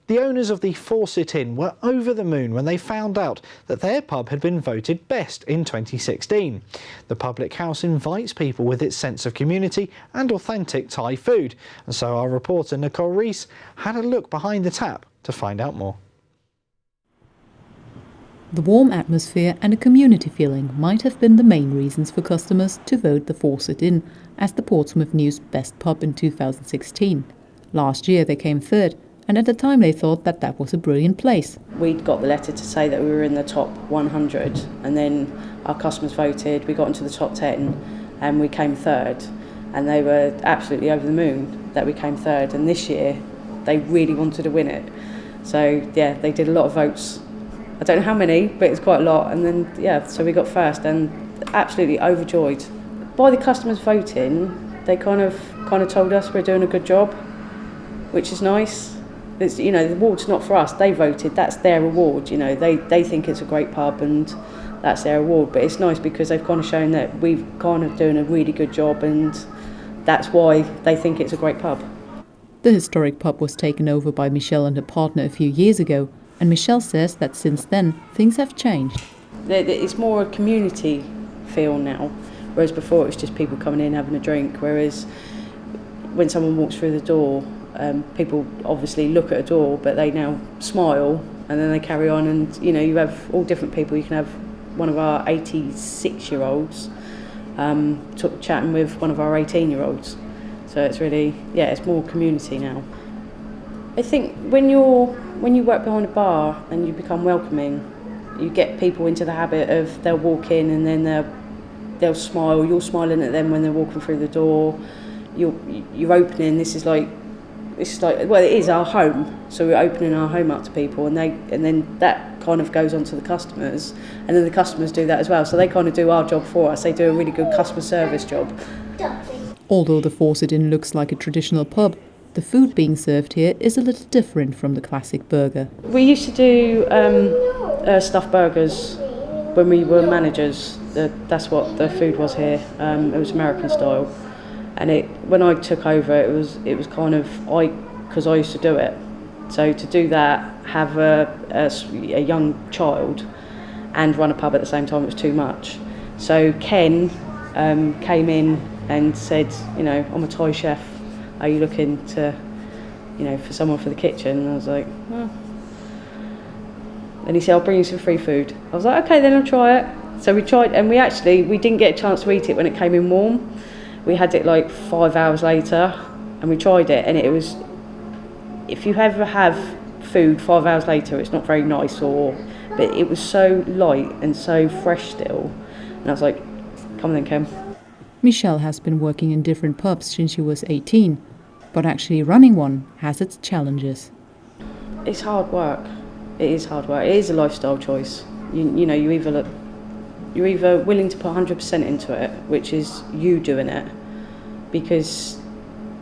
The owners of the Fawcett Inn were over the moon when they found out that their pub had been voted best in 2016. The public house invites people with its sense of community and authentic Thai food, and so our reporter Nicole Ris had a look behind the tap to find out more. The warm atmosphere and a community feeling might have been the main reasons for customers to vote the Fawcett Inn as the Portsmouth News Best Pub in 2016. Last year they came third, and at the time they thought that that was a brilliant place. We'd got the letter to say that we were in the top 100, and then our customers voted, we got into the top 10 and we came third, and they were absolutely over the moon that we came third, and this year they really wanted to win it. So yeah, they did a lot of votes. I don't know how many, but it's quite a lot, and then yeah, so we got first and absolutely overjoyed. By the customers voting, they kind of told us we're doing a good job, which is nice. It's, you know, the award's not for us, they voted, that's their award, you know, they think it's a great pub and that's their award, but it's nice because they've kind of shown that we've kind of doing a really good job, and that's why they think it's a great pub. The historic pub was taken over by Michelle and her partner a few years ago, and Michelle says that since then things have changed. It's more a community feel now, whereas before it was just people coming in having a drink, whereas when someone walks through the door, people obviously look at a door, but they now smile and then they carry on, and you know, you have all different people. You can have one of our 86-year-olds chatting with one of our 18-year-olds. So it's really, yeah, it's more community now. I think when you work behind a bar and you become welcoming, you get people into the habit of they'll walk in and then they'll smile. You're smiling at them when they're walking through the door. You're opening. This is like, well, it is our home, so we're opening our home up to people, and then that kind of goes on to the customers, and then the customers do that as well. So they kind of do our job for us. They do a really good customer service job. Although the Fawcett Inn looks like a traditional pub, the food being served here is a little different from the classic burger. We used to do stuffed burgers when we were managers. That's what the food was here. It was American style. And when I took over, it was kind of, because I used to do it. So to do that, have a young child and run a pub at the same time, it was too much. So Ken came in and said, you know, I'm a Thai chef. Are you looking to, you know, for someone for the kitchen? And I was like, oh. And he said, I'll bring you some free food. I was like, okay, then I'll try it. So we tried, and we didn't get a chance to eat it when it came in warm. We had it like 5 hours later, and we tried it, and it was, if you ever have food 5 hours later, it's not very nice, but it was so light and so fresh still. And I was like, come on then, Ken. Michelle has been working in different pubs since she was 18, but actually running one has its challenges. It's hard work. It is hard work. It is a lifestyle choice. You know, you're either willing to put 100% into it, which is you doing it, because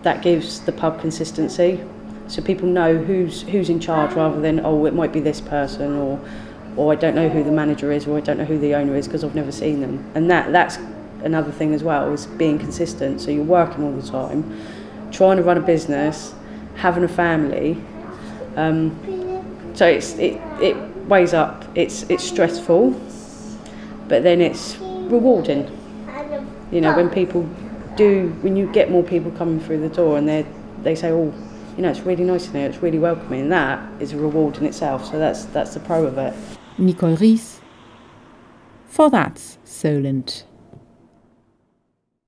that gives the pub consistency, so people know who's in charge, rather than, oh, it might be this person, or I don't know who the manager is, or I don't know who the owner is because I've never seen them. And that's another thing as well, is being consistent. So you're working all the time, trying to run a business, having a family. So it weighs up. It's stressful, but then it's rewarding. You know, when you get more people coming through the door and they say, oh, you know, it's really nice in here, it's really welcoming, that is a reward in itself. So that's the pro of it. Nicole Ris for That's Solent.